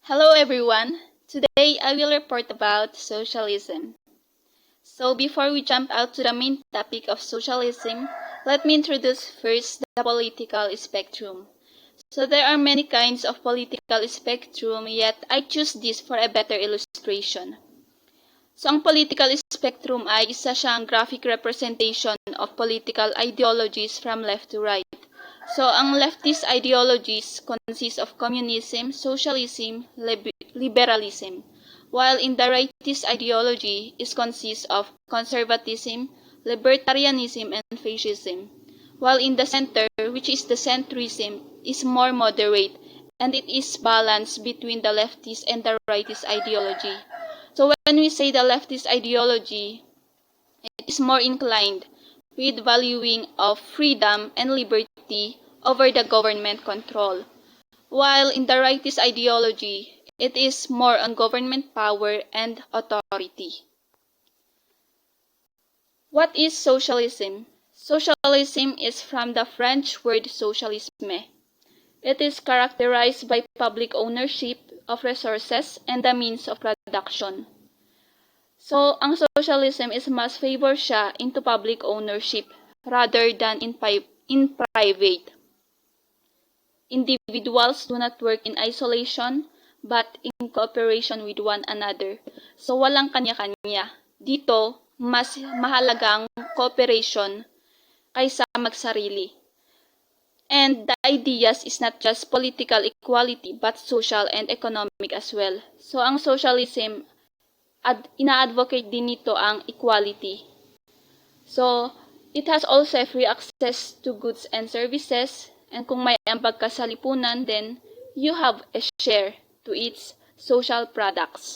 Hello everyone. Today I will report about socialism. So before we jump out to the main topic of socialism, let me introduce first the political spectrum. So there are many kinds of political spectrum, yet I choose this for a better illustration. So ang political spectrum ay isa siyang graphic representation of political ideologies from left to right. So ang leftist ideologies consist of communism, socialism, liberalism, while in the rightist ideology is consists of conservatism, libertarianism, and fascism, while in the center, which is the centrism, is more moderate, and it is balanced between the leftist and the rightist ideology. So when we say the leftist ideology, it is more inclined with valuing of freedom and liberty over the government control, while in the rightist ideology, it is more on government power and authority. What is socialism? Socialism is from the French word socialisme. It is characterized by public ownership of resources and the means of production. So, ang socialism is mas favor siya into public ownership rather than in private. Individuals do not work in isolation but in cooperation with one another. So, walang kanya-kanya. Dito, mas mahalagang cooperation kaysa magsarili. And the ideas is not just political equality but social and economic as well. So, ang socialism, ina-advocate din nito ang equality. So, it has also free access to goods and services, and kung may ambag ka sa lipunan, then you have a share to its social products.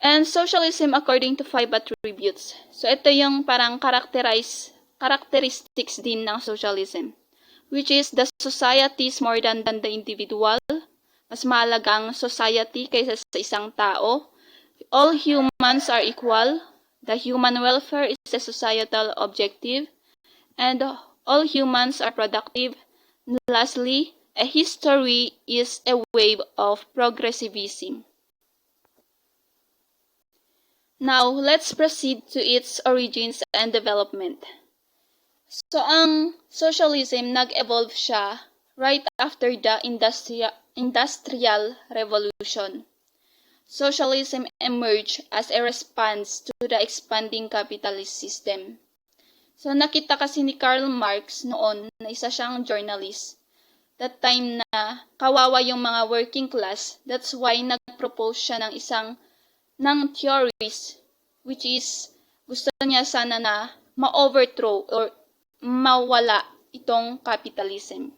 And socialism according to 5 attributes. So, ito yung parang characteristics din ng socialism, which is the society is more than the individual. Mas mahalaga ang society kaysa sa isang tao. All humans are equal. The human welfare is a societal objective. And all humans are productive. Lastly, a history is a wave of progressivism. Now, let's proceed to its origins and development. So, ang socialism nag-evolve siya right after the Industrial Revolution. Socialism emerged as a response to the expanding capitalist system. So nakita kasi ni Karl Marx noon na isa siyang journalist. That time na kawawa yung mga working class, that's why nag-propose siya ng theories which is gusto niya sana na ma-overthrow or mawala itong capitalism.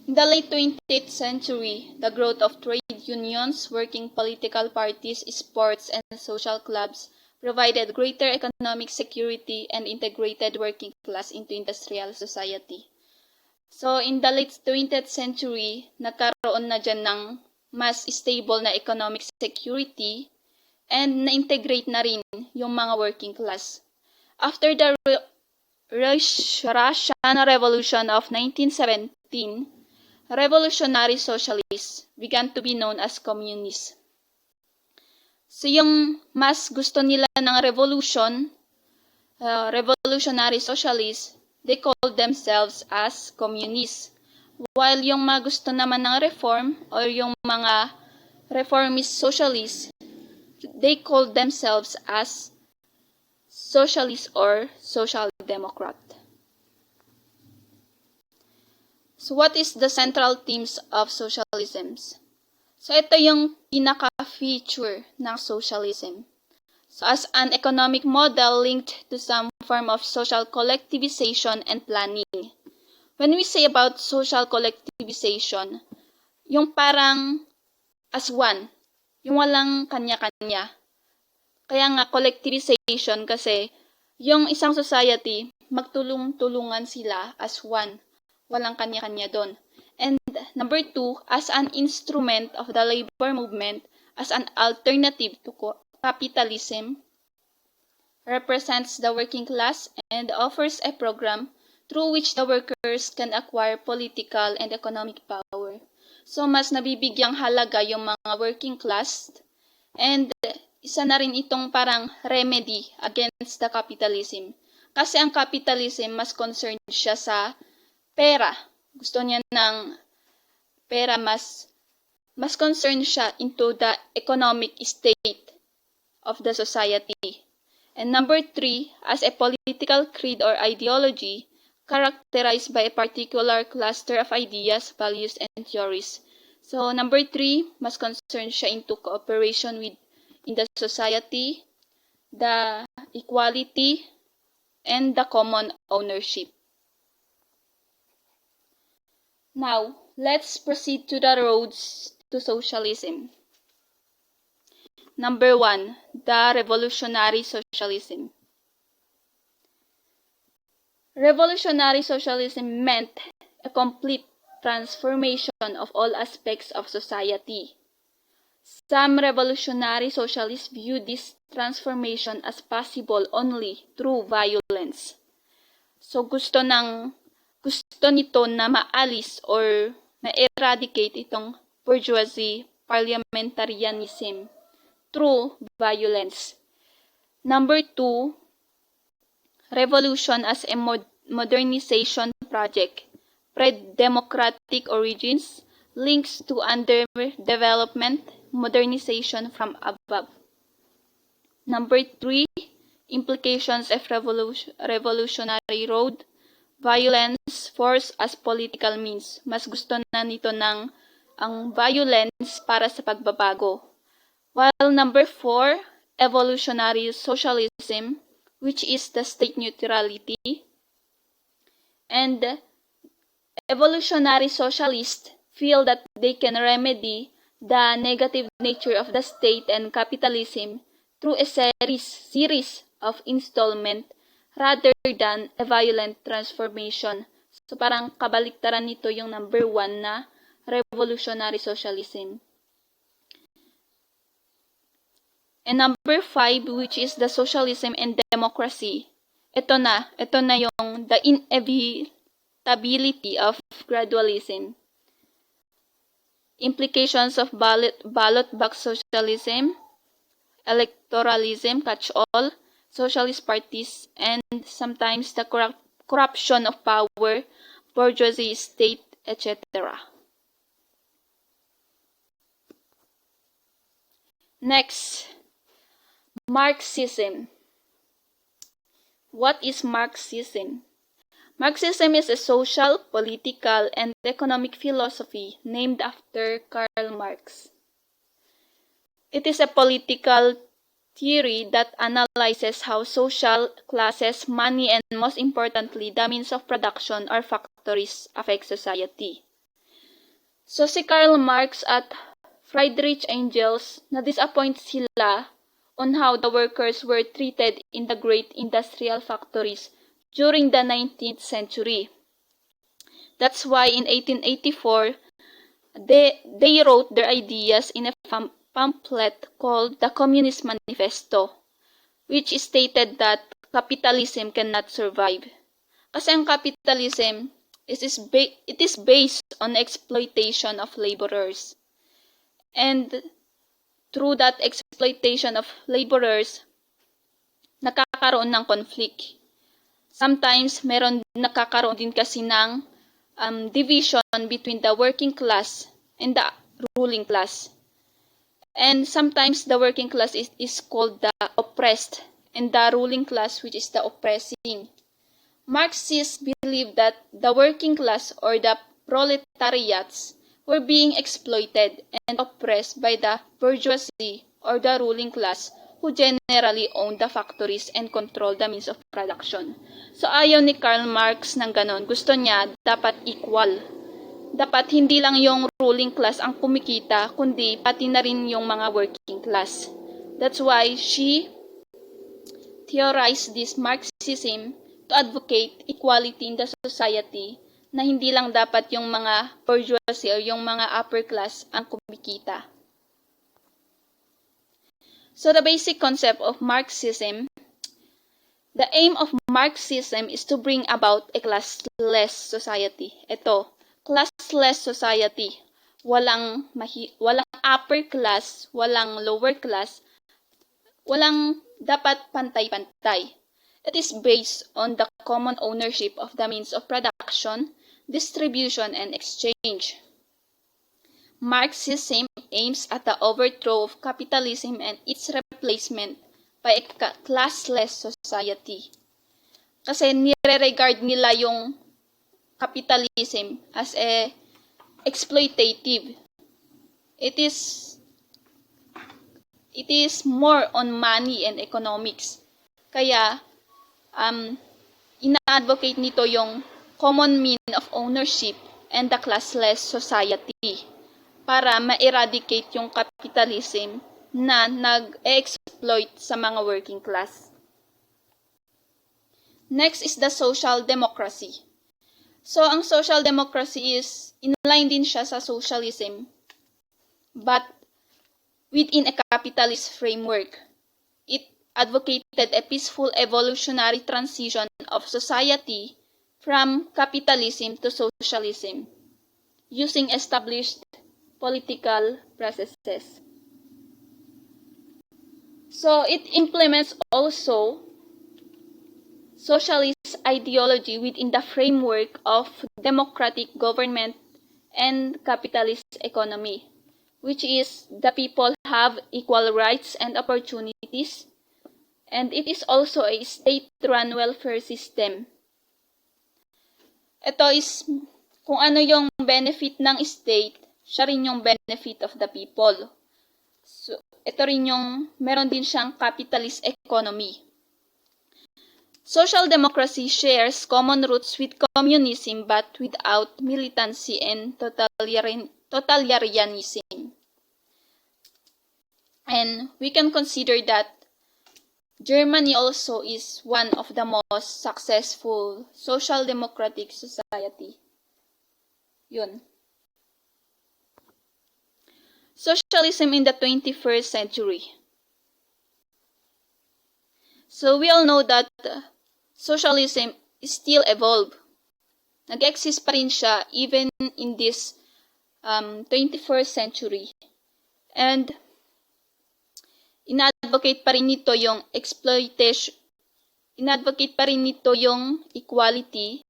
In the late 20th century, the growth of trade unions, working political parties, sports, and social clubs provided greater economic security and integrated working class into industrial society. So, in the late 20th century, nagkaroon na dyan ng mas stable na economic security and na-integrate na rin yung mga working class. After the Russian Revolution of 1917, revolutionary socialists began to be known as communists. So yung mas gusto nila ng revolutionary socialists, they called themselves as communists. While yung mga gusto naman ng reform or yung mga reformist socialists, they called themselves as socialist or social democrat. So what is the central themes of socialism? So ito yung pinaka-feature ng socialism. So as an economic model linked to some form of social collectivization and planning. When we say about social collectivization, yung parang as one, yung walang kanya-kanya. Kaya nga collectivization kasi yung isang society, magtulong-tulungan sila as one. Walang kanya-kanya doon. And number 2, as an instrument of the labor movement, as an alternative to capitalism, represents the working class and offers a program through which the workers can acquire political and economic power. So mas nabibigyang halaga yung mga working class, and isa na rin itong parang remedy against the capitalism. Kasi ang capitalism mas concerned siya sa pera. Gusto niya ng pera, mas concerned siya into the economic state of the society. And number 3, as a political creed or ideology characterized by a particular cluster of ideas, values, and theories. So number 3, mas concerned siya into cooperation in the society, the equality, and the common ownership. Now, let's proceed to the roads to socialism. Number 1, the revolutionary socialism. Revolutionary socialism meant a complete transformation of all aspects of society. Some revolutionary socialists view this transformation as possible only through violence. So gusto nito na maalis or na-eradicate itong bourgeoisie parliamentarianism through violence. Number 2, revolution as a modernization project. Pre-democratic origins, links to underdevelopment, modernization from above. Number 3, implications of revolutionary road, violence, force as political means. Mas gusto na nito ng ang violence para sa pagbabago. While number 4, evolutionary socialism, which is the state neutrality, and evolutionary socialists feel that they can remedy the negative nature of the state and capitalism through a series of installment rather than a violent transformation. So parang kabaliktaran nito yung number 1 na revolutionary socialism. And number 5, which is the socialism and democracy. Ito na yung the inevitability of gradualism. Implications of ballot box socialism, electoralism, catch-all, socialist parties, and sometimes the corruption of power, bourgeoisie state, etc. Next, Marxism. What is Marxism? Marxism is a social, political, and economic philosophy named after Karl Marx. It is a political theory that analyzes how social classes, money, and most importantly, the means of production or factories affect society. So si Karl Marx at Friedrich Engels na-disappoint sila on how the workers were treated in the great industrial factories during the 19th century. That's why in 1884, they wrote their ideas in a pamphlet called the Communist Manifesto, which stated that capitalism cannot survive. Kasi ang capitalism, it is based on exploitation of laborers. And through that exploitation of laborers, nakakaroon ng conflict. Sometimes, nakakaroon din kasi ng division between the working class and the ruling class. And sometimes, the working class is called the oppressed, and the ruling class, which is the oppressing. Marxists believe that the working class or the proletariats were being exploited and oppressed by the bourgeoisie or the ruling class who generally own the factories and control the means of production. So ayaw ni Karl Marx ng ganon. Gusto niya dapat equal. Dapat hindi lang yung ruling class ang kumikita, kundi pati na rin yung mga working class. That's why she theorized this Marxism to advocate equality in the society, na hindi lang dapat yung mga bourgeoisie o yung mga upper class ang kumikita. So the basic concept of Marxism The aim of Marxism is to bring about a classless society. Ito, classless society. Walang upper class, walang lower class, walang dapat pantay-pantay. It is based on the common ownership of the means of production, distribution, and exchange. Marxism aims at the overthrow of capitalism and its replacement by a classless society. Kasi nire-regard nila yung capitalism as a exploitative. It is more on money and economics. Kaya ina-advocate nito yung common mean of ownership and the classless society para ma-eradicate yung capitalism na nag-exploit sa mga working class. Next is the social democracy. So, ang social democracy is inline din siya sa socialism, but within a capitalist framework. It advocated a peaceful evolutionary transition of society from capitalism to socialism, using established political processes. So, it implements also socialist ideology within the framework of democratic government and capitalist economy, which is the people have equal rights and opportunities, and it is also a state-run welfare system. Ito is kung ano yung benefit ng state, siya rin yung benefit of the people. So, ito rin yung meron din siyang capitalist economy. Social democracy shares common roots with communism but without militancy and totalitarianism. And we can consider that Germany also is one of the most successful social democratic society. Yun. Socialism in the 21st century. So we all know that socialism is still evolved. Nag-exist pa rin siya even in this 21st century. And inadvocate pa rin nito yung exploitation, inadvocate pa rin nito yung equality,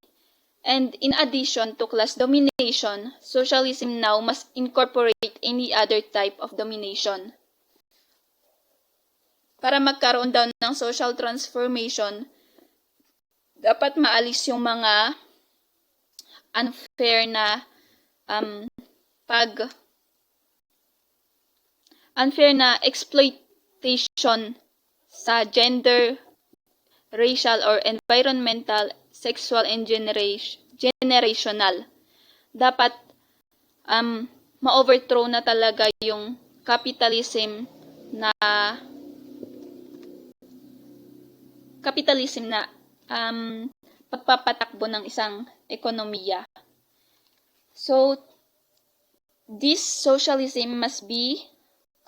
and in addition to class domination, socialism now must incorporate any other type of domination. Para magkaroon daw ng social transformation, dapat maalis yung mga unfair na exploitation sa gender, racial or environmental, sexual and generational. Dapat ma-overthrow na talaga yung capitalism na pagpapatakbo ng isang ekonomiya. So, this socialism must be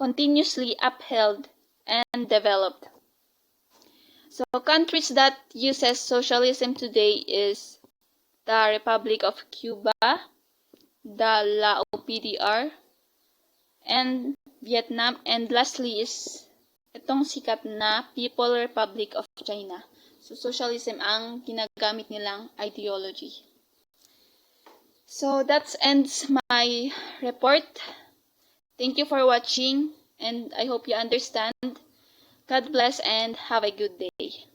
continuously upheld and developed. So, countries that uses socialism today is the Republic of Cuba, the Lao PDR, and Vietnam, and lastly is itong sikat na People Republic of China. So, socialism ang ginagamit nilang ideology. So, that ends my report. Thank you for watching, and I hope you understand. God bless and have a good day.